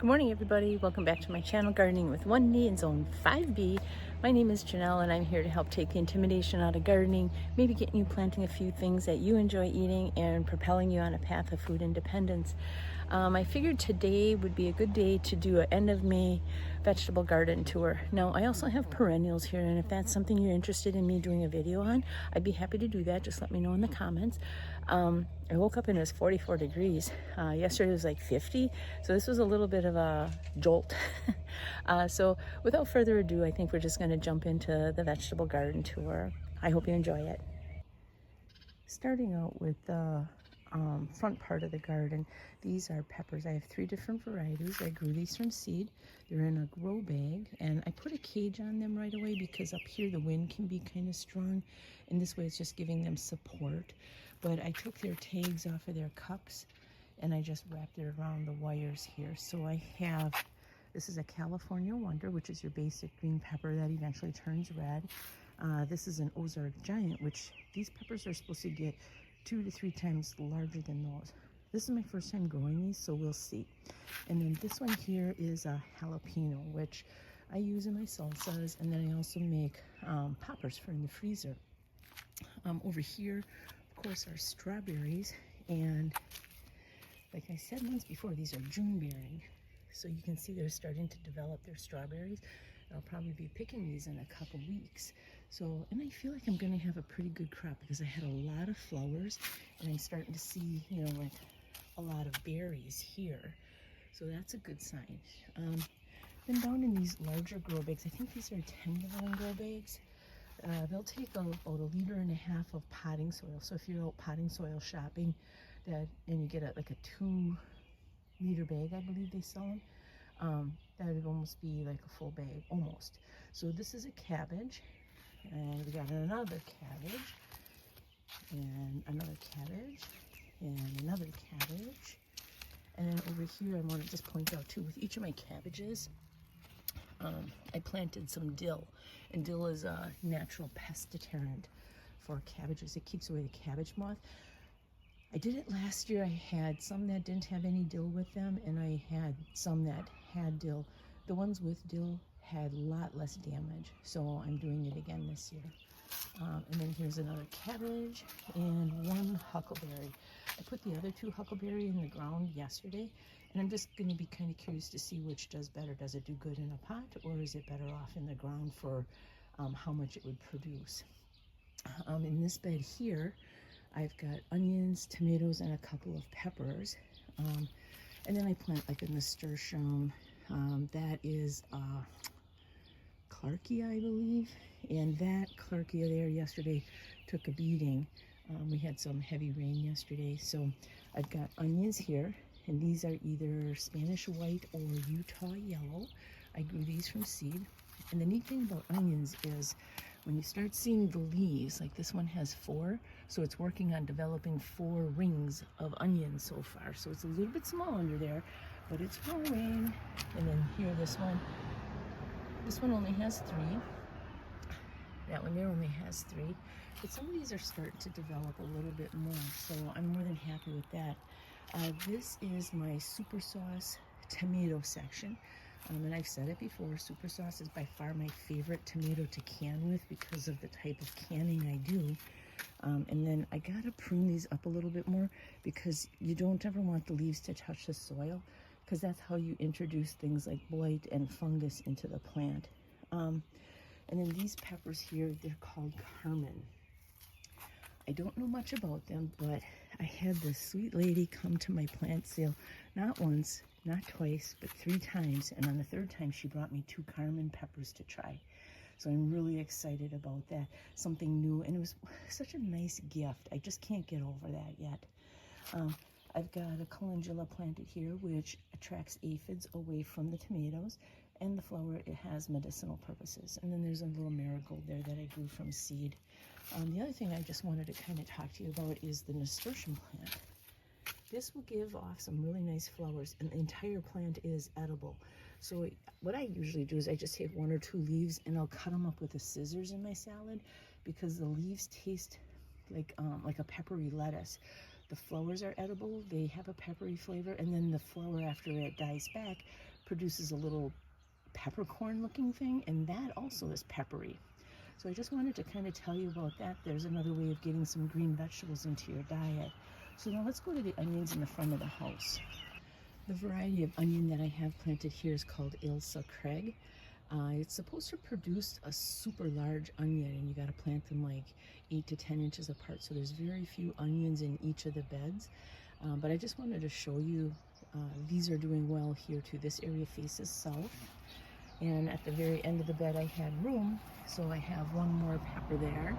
Good morning, everybody. Welcome back to my channel, Gardening with Wendy in Zone 5B. My name is Janelle, and I'm here to help take the intimidation out of gardening, maybe getting you planting a few things that you enjoy eating and propelling you on a path of food independence. I figured today would be a good day to do an end of May vegetable garden tour. Now, I also have perennials here, and if that's something you're interested in me doing a video on, I'd be happy to do that. Just let me know in the comments. I woke up and it was 44 degrees. Yesterday was like 50, so this was a little bit of a jolt. So without further ado, I think we're just going to jump into the vegetable garden tour. I hope you enjoy it. Starting out with the front part of the garden, these are peppers. I have 3 different varieties. I grew these from seed. They're in a grow bag, and I put a cage on them right away because up here the wind can be kind of strong, and this way it's just giving them support. But I took their tags off of their cups and I just wrapped it around the wires here. So I have, this is a California Wonder, which is your basic green pepper that eventually turns red. This is an Ozark Giant, which these peppers are supposed to get 2 to 3 times larger than those. This is my first time growing these, so we'll see. And then this one here is a jalapeno, which I use in my salsas, and then I also make poppers for in the freezer. Over here, of course, are strawberries, and like I said once before, these are June bearing, so you can see they're starting to develop their strawberries. I'll probably be picking these in a couple weeks. So, and I feel like I'm going to have a pretty good crop because I had a lot of flowers, and I'm starting to see, you know, like a lot of berries here. So that's a good sign. Then down in these larger grow bags, I think these are 10-gallon grow bags. They'll take about 1.5 liters of potting soil. So if you're out potting soil shopping, and you get like a 2-liter bag, I believe they sell them, that would almost be like a full bag, almost. So this is a cabbage, and we got another cabbage, and another cabbage, and another cabbage. And then over here, I want to just point out too, with each of my cabbages, I planted some dill, and dill is a natural pest deterrent for cabbages. It keeps away the cabbage moth. I did it last year. I had some that didn't have any dill with them, and I had some that had dill. The ones with dill had a lot less damage, so I'm doing it again this year. And then here's another cabbage and 1 huckleberry. I put the other 2 huckleberry in the ground yesterday, and I'm just going to be kind of curious to see which does better. Does it do good in a pot, or is it better off in the ground for how much it would produce? In this bed here, I've got onions, tomatoes, and a couple of peppers. And then I plant like a nasturtium. That is Clarkia, I believe. And that Clarkia there yesterday took a beating. We had some heavy rain yesterday. So I've got onions here, and these are either Spanish white or Utah yellow. I grew these from seed. And the neat thing about onions is when you start seeing the leaves, like this one has 4, so it's working on developing 4 rings of onions so far. So it's a little bit small under there, but it's growing. And then here, this one only has 3. That one there only has 3. But some of these are starting to develop a little bit more, so I'm more than happy with that. This is my super sauce tomato section. And I've said it before, super sauce is by far my favorite tomato to can with because of the type of canning I do. And then I gotta prune these up a little bit more because you don't ever want the leaves to touch the soil, because that's how you introduce things like blight and fungus into the plant. And then these peppers here, they're called Carmen. I don't know much about them, but I had this sweet lady come to my plant sale, not once, not twice, but 3 times. And on the 3rd time, she brought me 2 Carmen peppers to try. So I'm really excited about that. Something new, and it was such a nice gift. I just can't get over that yet. I've got a calendula planted here, which attracts aphids away from the tomatoes. And the flower, it has medicinal purposes. And then there's a little marigold there that I grew from seed. The other thing I just wanted to kind of talk to you about is the nasturtium plant. This will give off some really nice flowers, and the entire plant is edible. So what I usually do is I just take 1 or 2 leaves, and I'll cut them up with the scissors in my salad, because the leaves taste like a peppery lettuce. The flowers are edible, they have a peppery flavor, and then the flower, after it dies back, produces a little peppercorn looking thing, and that also is peppery. So I just wanted to kind of tell you about that. There's another way of getting some green vegetables into your diet. So now let's go to the onions in the front of the house. The variety of onion that I have planted here is called Ailsa Craig. It's supposed to produce a super large onion, and you got to plant them like 8 to 10 inches apart. So there's very few onions in each of the beds. But I just wanted to show you, these are doing well here too. This area faces south. And at the very end of the bed I had room, so I have one more pepper there.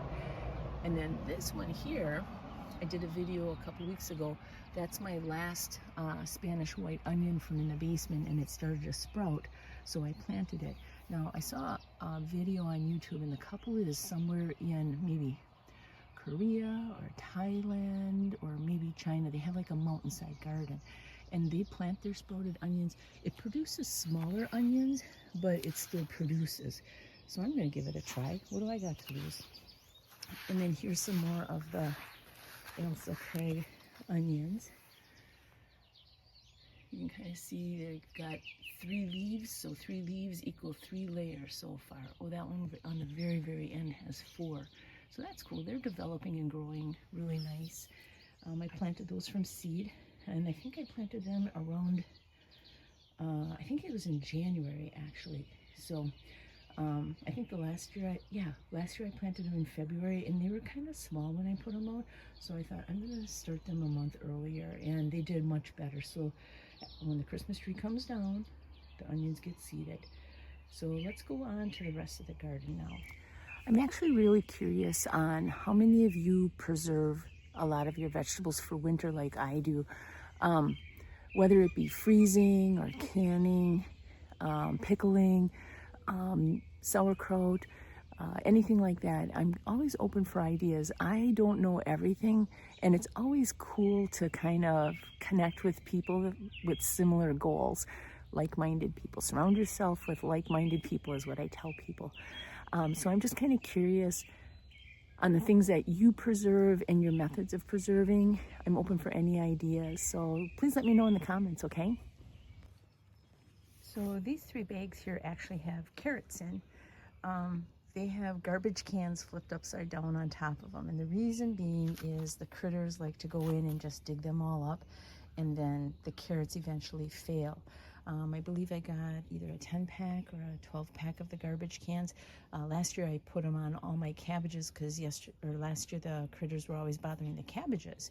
And then this one here, I did a video a couple weeks ago. That's my last Spanish white onion from in the basement, and it started to sprout, so I planted it. Now I saw a video on YouTube, and the couple is somewhere in maybe Korea or Thailand or maybe China. They have like a mountainside garden, and they plant their sprouted onions. It produces smaller onions, but it still produces. So I'm going to give it a try. What do I got to lose? And then here's some more of the Ailsa Craig onions. You can kind of see they've got 3 leaves, so 3 leaves equal 3 layers so far. Oh, that one on the very, very end has 4. So that's cool. They're developing and growing really nice. I planted those from seed, and I think I planted them around, I think it was in January actually. So I think last year I planted them in February, and they were kind of small when I put them out. So I thought I'm going to start them a month earlier, and they did much better. So when the Christmas tree comes down, the onions get seeded. So let's go on to the rest of the garden now. I'm actually really curious on how many of you preserve a lot of your vegetables for winter like I do, whether it be freezing or canning, pickling, sauerkraut, anything like that. I'm always open for ideas. I don't know everything, and it's always cool to kind of connect with people with similar goals, like-minded people. Surround yourself with like-minded people is what I tell people. So I'm just kind of curious on the things that you preserve and your methods of preserving. I'm open for any ideas, so please let me know in the comments, okay? So these 3 bags here actually have carrots in. They have garbage cans flipped upside down on top of them, and the reason being is the critters like to go in and just dig them all up, and then the carrots eventually fail. I believe I got either a 10-pack or a 12-pack of the garbage cans. Last year I put them on all my cabbages because last year the critters were always bothering the cabbages.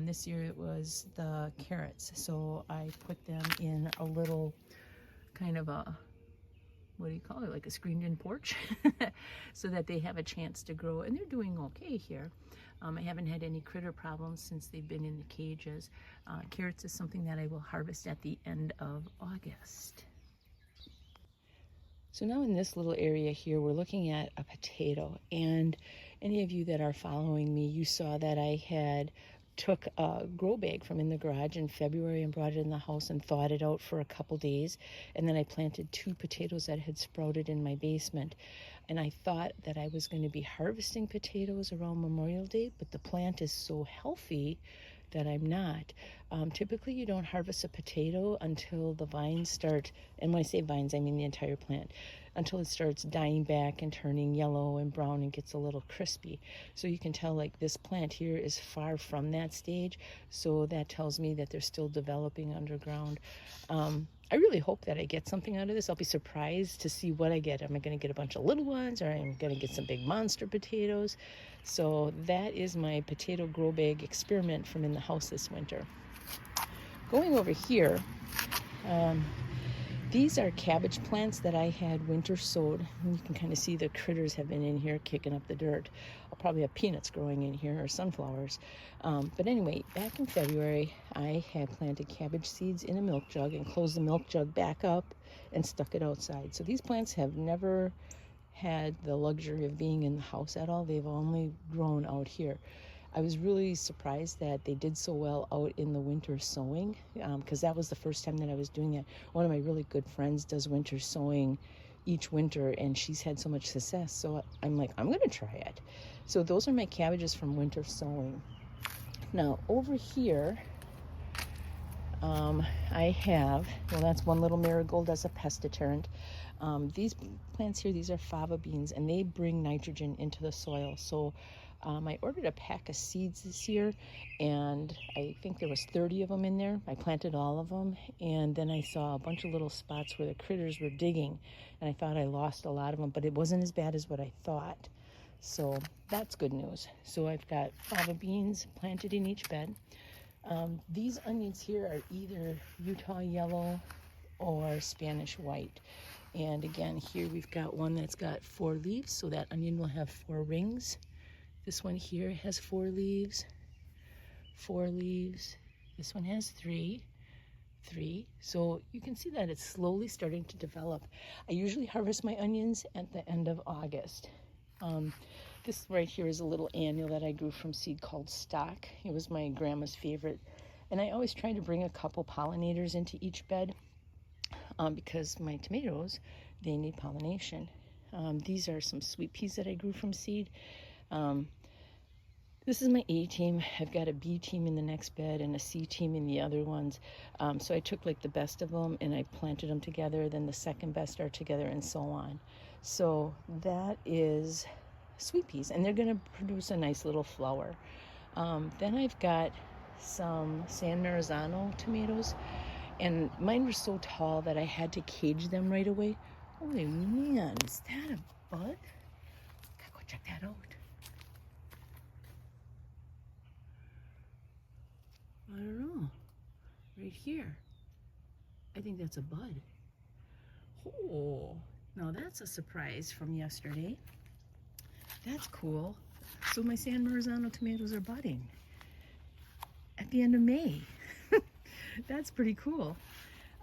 This year it was the carrots, so I put them in a little kind of a, what do you call it, like a screened-in porch, so that they have a chance to grow, and they're doing okay here. I haven't had any critter problems since they've been in the cages. Carrots is something that I will harvest at the end of August. So now in this little area here, we're looking at a potato, and any of you that are following me, you saw that I had took a grow bag from in the garage in February and brought it in the house and thawed it out for a couple days, and then I planted 2 potatoes that had sprouted in my basement. And I thought that I was going to be harvesting potatoes around Memorial Day, but the plant is so healthy that I'm not. Typically you don't harvest a potato until the vines start, and when I say vines I mean the entire plant, until it starts dying back and turning yellow and brown and gets a little crispy. So you can tell like this plant here is far from that stage, so that tells me that they're still developing underground. I really hope that I get something out of this. I'll be surprised to see what I get. Am I going to get a bunch of little ones, or am I going to get some big monster potatoes? So that is my potato grow bag experiment from in the house this winter. Going over here, these are cabbage plants that I had winter sowed. And you can kind of see the critters have been in here kicking up the dirt. I'll probably have peanuts growing in here, or sunflowers. But anyway, back in February, I had planted cabbage seeds in a milk jug and closed the milk jug back up and stuck it outside. So these plants have never had the luxury of being in the house at all. They've only grown out here. I was really surprised that they did so well out in the winter sowing, because that was the first time that I was doing that. One of my really good friends does winter sowing each winter, and she's had so much success. So I'm like, I'm going to try it. So those are my cabbages from winter sowing. Now over here, I have, well, that's one little marigold as a pest deterrent. These plants here, these are fava beans, and they bring nitrogen into the soil. So I ordered a pack of seeds this year, and I think there was 30 of them in there. I planted all of them, and then I saw a bunch of little spots where the critters were digging, and I thought I lost a lot of them, but it wasn't as bad as what I thought. So that's good news. So I've got fava beans planted in each bed. These onions here are either Utah yellow or Spanish white. And again, here we've got one that's got 4 leaves, so that onion will have 4 rings. This one here has 4 leaves, 4 leaves. This one has 3. So you can see that it's slowly starting to develop. I usually harvest my onions at the end of August. This right here is a little annual that I grew from seed called Stock. It was my grandma's favorite. And I always try to bring a couple pollinators into each bed because my tomatoes, they need pollination. These are some sweet peas that I grew from seed. This is my A team. I've got a B team in the next bed and a C team in the other ones. So I took like the best of them and I planted them together. Then the second best are together and so on. So that is sweet peas, and they're going to produce a nice little flower. Then I've got some San Marzano tomatoes, and mine were so tall that I had to cage them right away. Holy man, is that a bud? Gotta go check that out. I don't know. Right here. I think that's a bud. Oh, now that's a surprise from yesterday. That's cool. So my San Marzano tomatoes are budding at the end of May. That's pretty cool.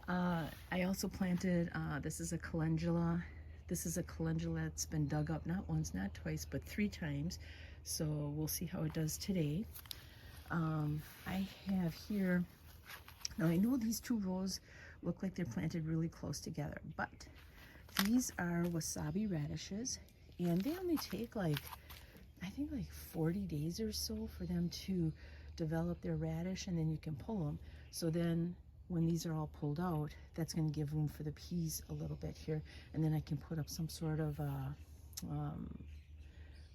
I also planted, this is a calendula. This is a calendula that's been dug up not once, not twice, but 3 times. So we'll see how it does today. I have here, now I know these 2 rows look like they're planted really close together, but these are wasabi radishes, and they only take like, I think like 40 days or so for them to develop their radish, and then you can pull them. So then when these are all pulled out, that's going to give room for the peas a little bit here, and then I can put up some sort of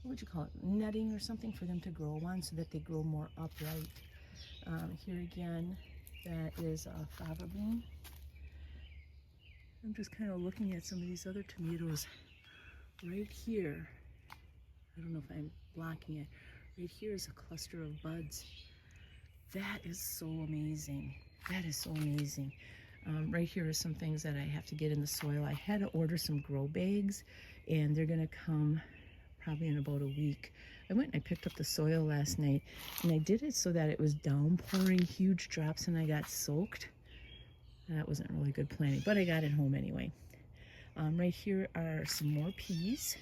what would you call it, netting or something for them to grow on so that they grow more upright. Here again, that is a fava bean. I'm just kind of looking at some of these other tomatoes right here. I don't know if I'm blocking it. Right here is a cluster of buds. That is so amazing. That is so amazing. Right here are some things that I have to get in the soil. I had to order some grow bags, and they're gonna come probably in about a week. I went and I picked up the soil last night, and I did it so that it was downpouring huge drops and I got soaked. That wasn't really good planning, but I got it home anyway. Right here are some more peas,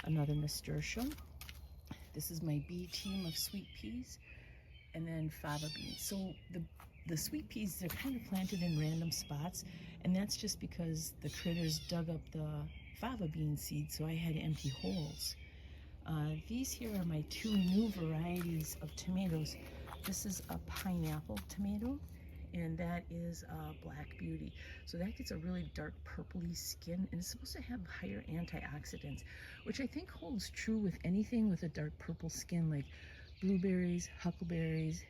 another nasturtium. This is my B team of sweet peas, and then fava beans. So the sweet peas, they're kind of planted in random spots, and that's just because the critters dug up the fava bean seeds, so I had empty holes. These here are my 2 new varieties of tomatoes. This is a pineapple tomato, and that is a Black Beauty. So that gets a really dark purpley skin, and it's supposed to have higher antioxidants, which I think holds true with anything with a dark purple skin, like blueberries, huckleberries,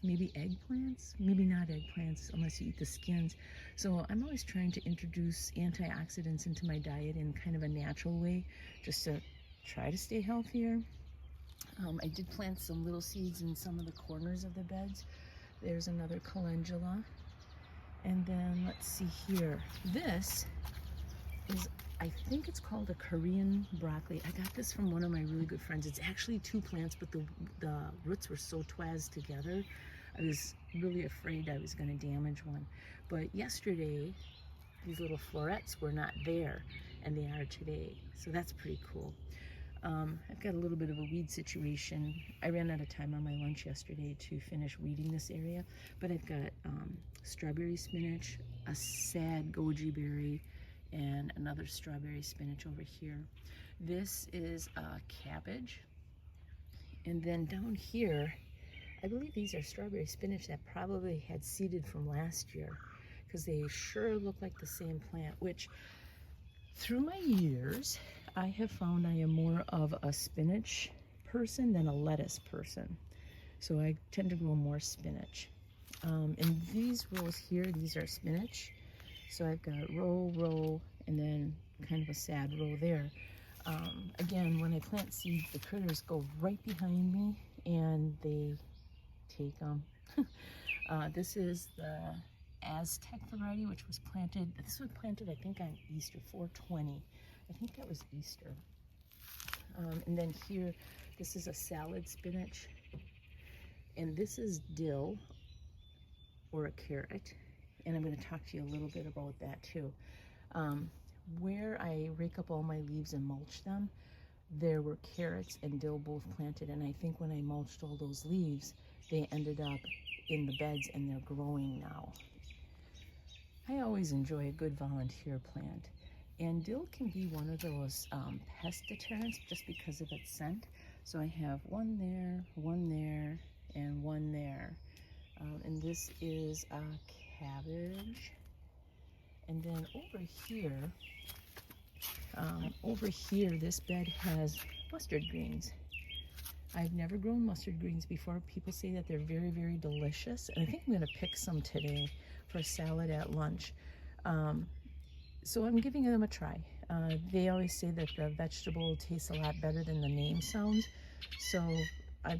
maybe eggplants, maybe not eggplants unless you eat the skins. So I'm always trying to introduce antioxidants into my diet in kind of a natural way, just to try to stay healthier. I did plant some little seeds in some of the corners of the beds. There's another calendula. And then let's see here. This is, I think it's called a Korean broccoli. I got this from one of my really good friends. It's actually 2 plants, but the roots were so twizzed together, I was really afraid I was going to damage one. But yesterday, these little florets were not there, and they are today. So that's pretty cool. I've got a little bit of a weed situation. I ran out of time on my lunch yesterday to finish weeding this area, but I've got strawberry spinach, a sad goji berry, and another strawberry spinach over here. This is a cabbage. And then down here, I believe these are strawberry spinach that probably had seeded from last year, because they sure look like the same plant, which through my years, I have found I am more of a spinach person than a lettuce person. So I tend to grow more spinach. And these rows here, these are spinach. So I've got row, and then kind of a sad row there. Again, when I plant seeds, the critters go right behind me and they take them. This is the Aztec variety, which was planted, this was planted I think on Easter, 420. I think that was Easter. And then here, this is a salad spinach. And this is dill, or a carrot. And I'm going to talk to you a little bit about that too. Where I rake up all my leaves and mulch them, there were carrots and dill both planted, and I think when I mulched all those leaves, they ended up in the beds and they're growing now. I always enjoy a good volunteer plant, and dill can be one of those pest deterrents just because of its scent. So I have one there, and one there. And this is a cabbage. And then over here, this bed has mustard greens. I've never grown mustard greens before. People say that they're very, very delicious. And I think I'm gonna pick some today for a salad at lunch. So I'm giving them a try. They always say that the vegetable tastes a lot better than the name sounds. So I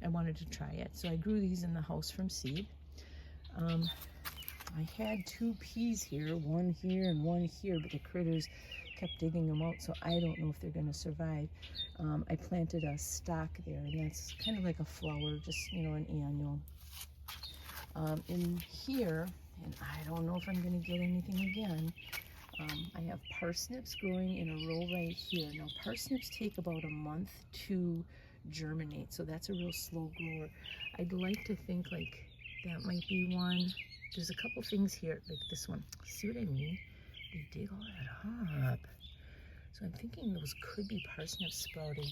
wanted to try it. So I grew these in the house from seed. I had 2 peas here, one here and one here, but the critters kept digging them out, so I don't know if they're going to survive. I planted a stock there, and that's kind of like a flower, just, you know, an annual. In here, and I don't know if I'm going to get anything again, I have parsnips growing in a row right here. Now, parsnips take about a month to germinate, so that's a real slow grower. I'd like to think like that might be one. There's a couple things here, like this one. See what I mean? They dig all that up. So I'm thinking those could be parsnips sprouting.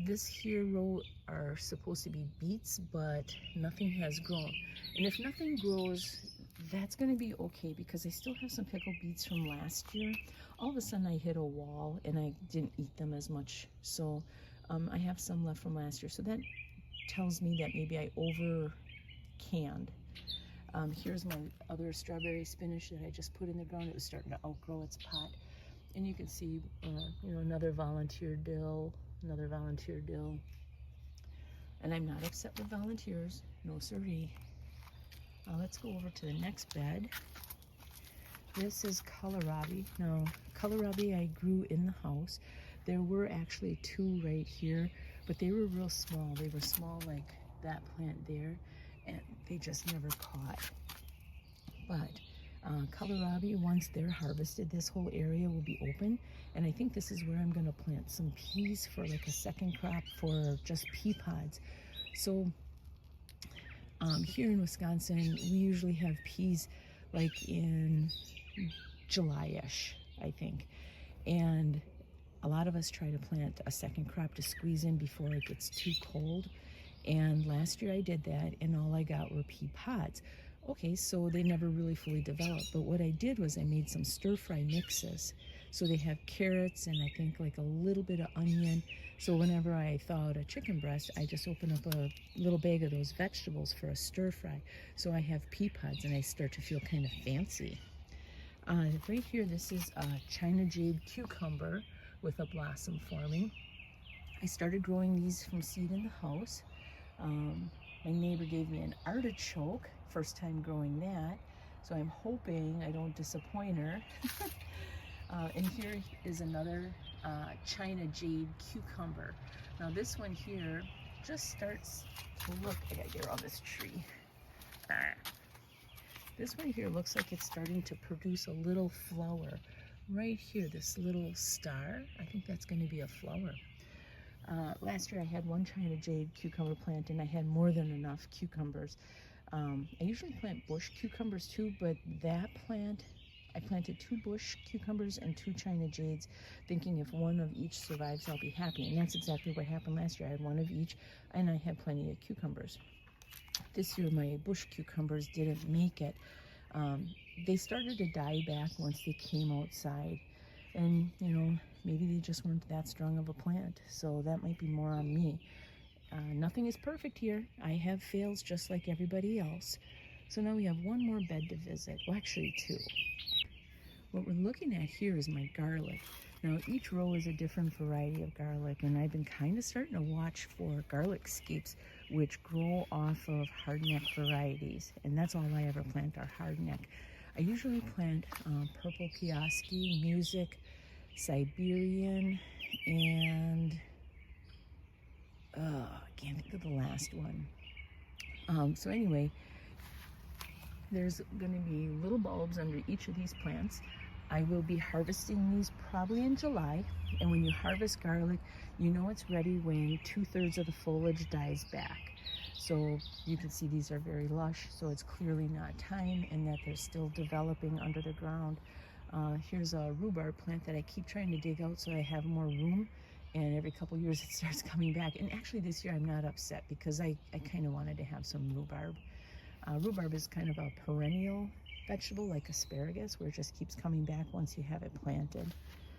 This here row are supposed to be beets, but nothing has grown. And if nothing grows, that's going to be okay, because I still have some pickled beets from last year. All of a sudden I hit a wall and I didn't eat them as much. So I have some left from last year. So that tells me that maybe I over canned. Here's my other strawberry spinach that I just put in the ground. It was starting to outgrow its pot. And you can see, you know, another volunteer dill. And I'm not upset with volunteers, no siree. Let's go over to the next bed. This is kohlrabi. Now, kohlrabi I grew in the house. There were actually 2 right here, but they were real small. They were small like that plant there, and they just never caught. But kohlrabi, once they're harvested, this whole area will be open, and I think this is where I'm going to plant some peas for like a second crop for just pea pods. So here in Wisconsin, we usually have peas like in July-ish, I think, and a lot of us try to plant a second crop to squeeze in before it gets too cold. And last year I did that, and all I got were pea pods. Okay, so they never really fully developed, but what I did was I made some stir-fry mixes. So they have carrots and I think like a little bit of onion. So whenever I thaw out a chicken breast, I just open up a little bag of those vegetables for a stir-fry. So I have pea pods and I start to feel kind of fancy. Right here, this is a China jade cucumber with a blossom forming. I started growing these from seed in the house. My neighbor gave me an artichoke, first time growing that, so I'm hoping I don't disappoint her. And here is another China jade cucumber. Now this one here just starts to look, I gotta get around this tree. This one here looks like it's starting to produce a little flower. Right here, this little star, I think that's gonna be a flower. Last year I had one China jade cucumber plant and I had more than enough cucumbers. I usually plant bush cucumbers too, but that plant I planted 2 bush cucumbers and 2 China jades, thinking if one of each survives, I'll be happy. And that's exactly what happened last year. I had 1 of each, and I had plenty of cucumbers. This year, my bush cucumbers didn't make it. They started to die back once they came outside. And, you know, maybe they just weren't that strong of a plant. So that might be more on me. Nothing is perfect here. I have fails just like everybody else. So now we have 1 more bed to visit. Well, actually 2. What we're looking at here is my garlic. Now each row is a different variety of garlic, and I've been kind of starting to watch for garlic scapes which grow off of hardneck varieties, and that's all I ever plant are hardneck. I usually plant purple Kioski, music, Siberian, and I can't think of the last one. So anyway, there's going to be little bulbs under each of these plants. I will be harvesting these probably in July, and when you harvest garlic, you know it's ready when 2/3 of the foliage dies back. So you can see these are very lush, so it's clearly not time and that they're still developing under the ground. Here's a rhubarb plant that I keep trying to dig out so I have more room, and every couple years it starts coming back. And actually this year I'm not upset because I kind of wanted to have some rhubarb. Rhubarb is kind of a perennial vegetable like asparagus, where it just keeps coming back once you have it planted.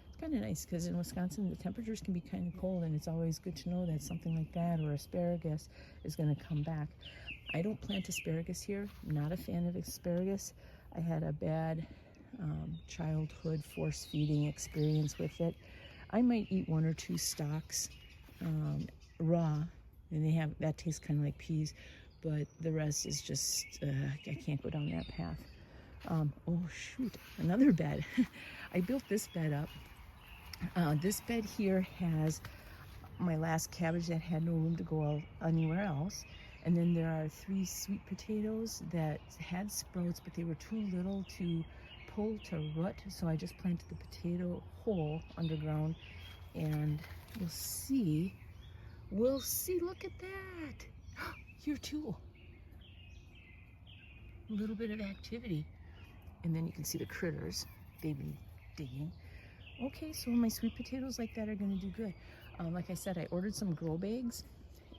It's kind of nice because in Wisconsin the temperatures can be kind of cold, and it's always good to know that something like that or asparagus is going to come back. I don't plant asparagus here. I'm not a fan of asparagus. I had a bad childhood force feeding experience with it. I might eat 1 or 2 stalks raw, and that tastes kind of like peas, but the rest is just I can't go down that path. Oh shoot, another bed. I built this bed up. This bed here has my last cabbage that had no room to go anywhere else. And then there are 3 sweet potatoes that had sprouts, but they were too little to pull to root. So I just planted the potato whole underground, and we'll see, look at that. Here too. A little bit of activity. And then you can see the critters, they've been digging. Okay, so my sweet potatoes like that are gonna do good. Like I said, I ordered some grow bags,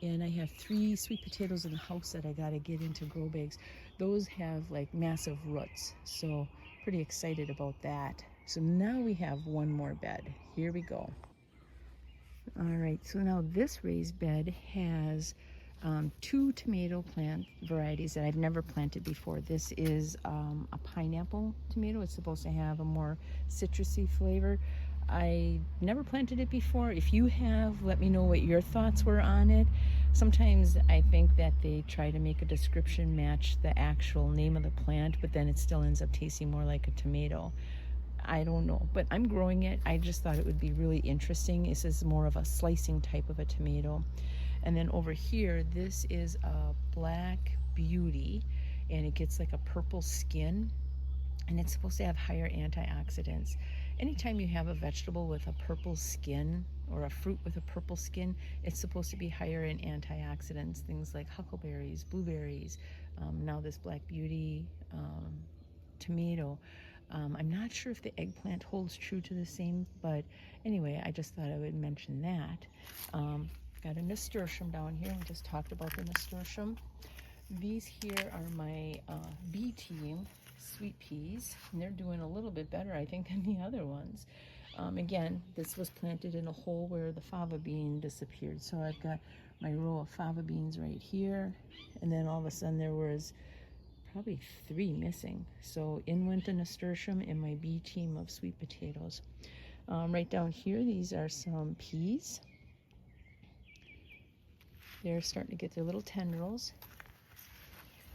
and I have 3 sweet potatoes in the house that I gotta get into grow bags. Those have like massive roots, so pretty excited about that. So now we have 1 more bed. Here we go. All right, so now this raised bed has 2 tomato plant varieties that I've never planted before. This is a pineapple tomato. It's supposed to have a more citrusy flavor. I never planted it before. If you have, let me know what your thoughts were on it. Sometimes I think that they try to make a description match the actual name of the plant, but then it still ends up tasting more like a tomato. I don't know, but I'm growing it. I just thought it would be really interesting. This is more of a slicing type of a tomato. And then over here, this is a black beauty, and it gets like a purple skin, and it's supposed to have higher antioxidants. Anytime you have a vegetable with a purple skin or a fruit with a purple skin, it's supposed to be higher in antioxidants, things like huckleberries, blueberries, now this black beauty tomato. I'm not sure if the eggplant holds true to the same, but anyway, I just thought I would mention that. Got a nasturtium down here. We just talked about the nasturtium. These here are my B team sweet peas, and they're doing a little bit better, I think, than the other ones. Again, this was planted in a hole where the fava bean disappeared. So I've got my row of fava beans right here, and then all of a sudden there was probably 3 missing. So in went the nasturtium and my B team of sweet potatoes. Right down here, these are some peas. They're starting to get their little tendrils.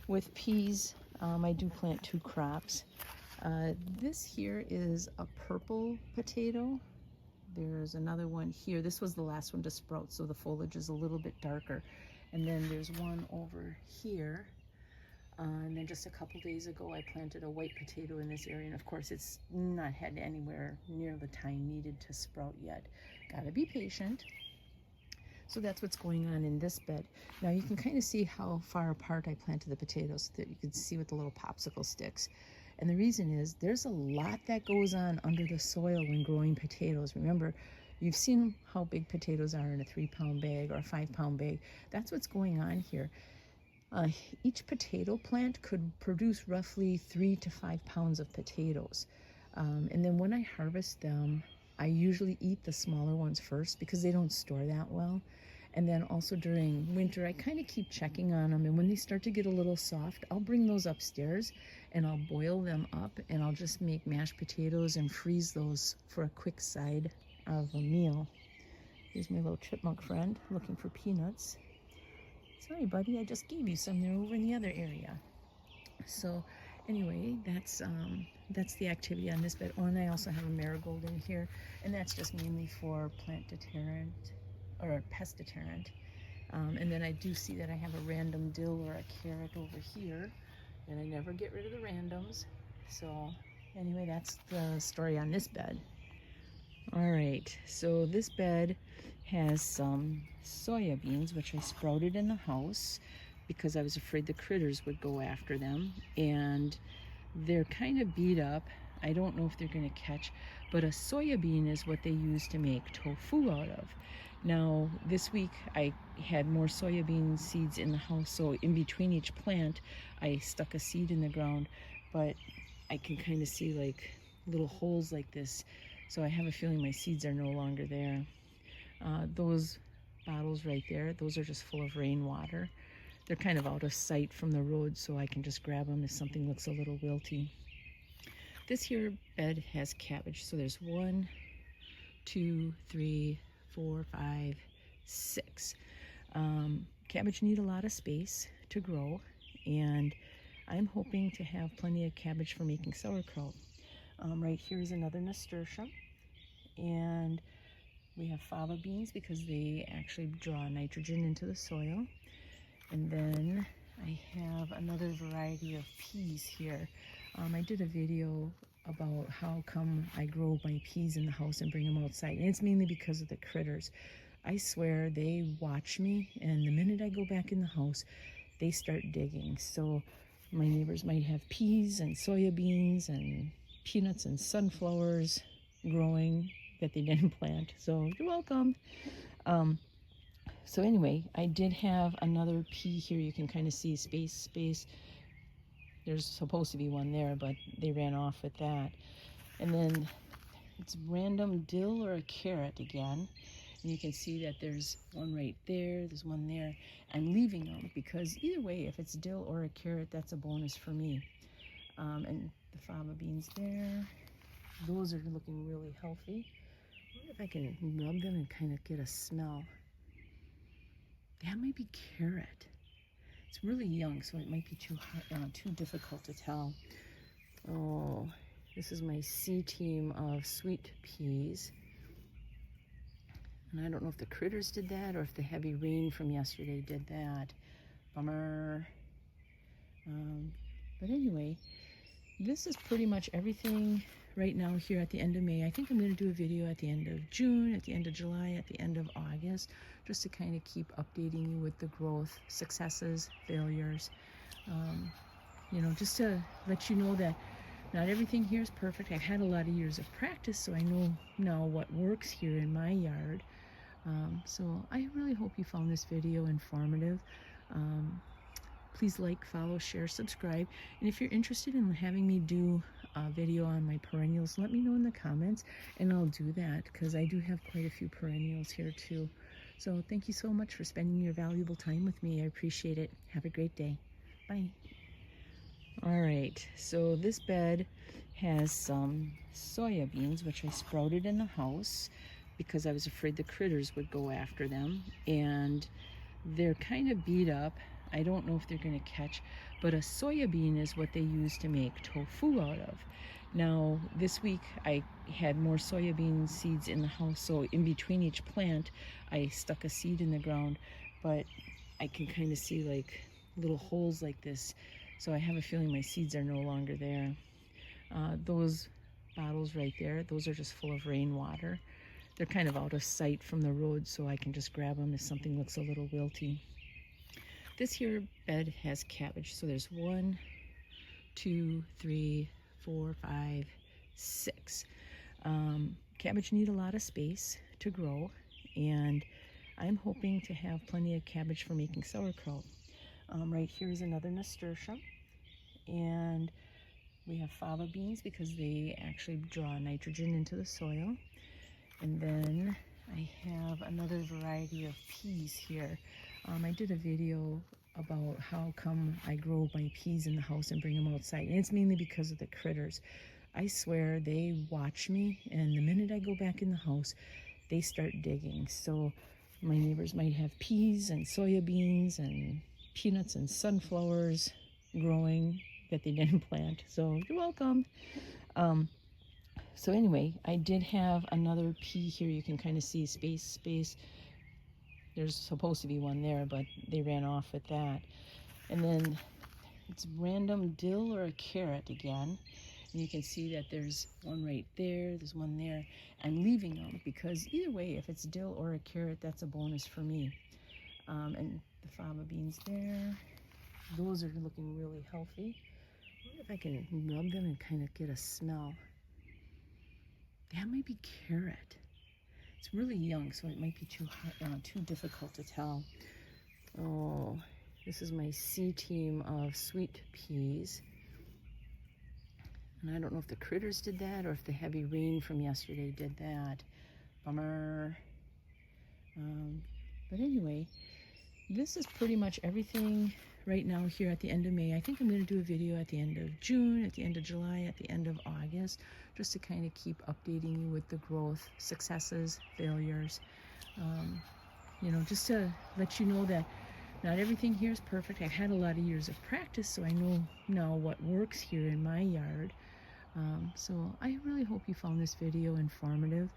With peas, I do plant 2 crops. This here is a purple potato. There's another one here. This was the last one to sprout, so the foliage is a little bit darker. And then there's one over here. And then just a couple days ago, I planted a white potato in this area. And of course, it's not had anywhere near the time needed to sprout yet. Gotta be patient. So that's what's going on in this bed. Now you can kind of see how far apart I planted the potatoes, so that you can see with the little popsicle sticks. And the reason is there's a lot that goes on under the soil when growing potatoes. Remember, you've seen how big potatoes are in a 3-pound bag or a 5-pound bag. That's what's going on here. Each potato plant could produce roughly 3 to 5 pounds of potatoes. And then when I harvest them, I usually eat the smaller ones first because they don't store that well. And then also during winter, I kind of keep checking on them. And when they start to get a little soft, I'll bring those upstairs and I'll boil them up, and I'll just make mashed potatoes and freeze those for a quick side of a meal. Here's my little chipmunk friend looking for peanuts. Sorry, buddy, I just gave you some. They're over in the other area. So anyway, that's the activity on this bed. Oh, and I also have a marigold in here, and that's just mainly for plant deterrent or pest deterrent. And then I do see that I have a random dill or a carrot over here, and I never get rid of the randoms. So anyway, that's the story on this bed. All right, so this bed has some soya beans, which I sprouted in the house because I was afraid the critters would go after them, and they're kind of beat up. I don't know if they're going to catch, but a soya bean is what they use to make tofu out of. Now, this week I had more soybean seeds in the house, so in between each plant I stuck a seed in the ground, but I can kind of see like little holes like this, so I have a feeling my seeds are no longer there. Those bottles right there, those are just full of rainwater. They're kind of out of sight from the road, so I can just grab them if something looks a little wilty. This here bed has cabbage, so there's 1, 2, 3, 4, 5, 6. Cabbage need a lot of space to grow, and I'm hoping to have plenty of cabbage for making sauerkraut. Right here is another nasturtium, and we have fava beans because they actually draw nitrogen into the soil. And then I have another variety of peas here. I did a video about how come I grow my peas in the house and bring them outside, and it's mainly because of the critters. I swear they watch me, and the minute I go back in the house, they start digging. So my neighbors might have peas and soya beans and peanuts and sunflowers growing that they didn't plant. So you're welcome. So anyway, I did have another pea here. You can kind of see space. There's supposed to be one there, but they ran off with that. And then it's random dill or a carrot again. And you can see that there's one right there, there's one there. I'm leaving them because either way, if it's dill or a carrot, that's a bonus for me. And the fava beans there, those are looking really healthy. I wonder if I can rub them and kind of get a smell. That might be carrot. It's really young, so it might be too difficult to tell. Oh, this is my C team of sweet peas. And I don't know if the critters did that or if the heavy rain from yesterday did that. Bummer. But anyway, this is pretty much everything right now here at the end of May. I think I'm going to do a video at the end of June, at the end of July, at the end of August, just to kind of keep updating you with the growth, successes, failures, just to let you know that not everything here is perfect. I've had a lot of years of practice, so I know now what works here in my yard. So I really hope you found this video informative. Please like, follow, share, subscribe. And if you're interested in having me do a video on my perennials, let me know in the comments, and I'll do that because I do have quite a few perennials here too. So thank you so much for spending your valuable time with me. I appreciate it. Have a great day. Bye. All right, so this bed has some soya beans, which I sprouted in the house because I was afraid the critters would go after them, and they're kind of beat up. I don't know if they're going to catch, but a soya bean is what they use to make tofu out of. Now, this week I had more soybean seeds in the house, so in between each plant I stuck a seed in the ground, but I can kind of see like little holes like this, so I have a feeling my seeds are no longer there. Those bottles right there, those are just full of rainwater. They're kind of out of sight from the road, so I can just grab them if something looks a little wilty. This here bed has cabbage, so there's 1, 2, 3, 4, 5, 6. Cabbage need a lot of space to grow, and I'm hoping to have plenty of cabbage for making sauerkraut. Right here is another nasturtium, and we have fava beans because they actually draw nitrogen into the soil. And then I have another variety of peas here. I did a video about how come I grow my peas in the house and bring them outside, and it's mainly because of the critters. I swear they watch me, and the minute I go back in the house, they start digging. So my neighbors might have peas and soybeans and peanuts and sunflowers growing that they didn't plant. So you're welcome. So anyway, I did have another pea here. You can kind of see space. There's supposed to be one there, but they ran off with that. And then it's random dill or a carrot again. And you can see that there's one right there, there's one there. I'm leaving them because either way, if it's dill or a carrot, that's a bonus for me. And the fava beans there, those are looking really healthy. I wonder if I can rub them and kind of get a smell. That might be carrot. It's really young, so it might be too difficult to tell. Oh, this is my C team of sweet peas. And I don't know if the critters did that or if the heavy rain from yesterday did that. Bummer. But anyway, this is pretty much everything right now here at the end of May. I think I'm going to do a video at the end of June, at the end of July, at the end of August, just to kind of keep updating you with the growth, successes, failures. You know, just to let you know that not everything here is perfect. I've had a lot of years of practice, so I know now what works here in my yard. So I really hope you found this video informative.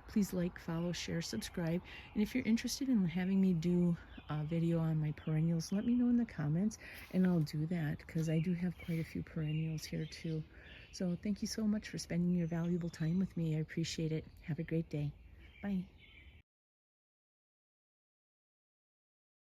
Please like, follow, share, subscribe. And if you're interested in having me do a video on my perennials, let me know in the comments, and I'll do that because I do have quite a few perennials here too. So thank you so much for spending your valuable time with me. I appreciate it. Have a great day. Bye.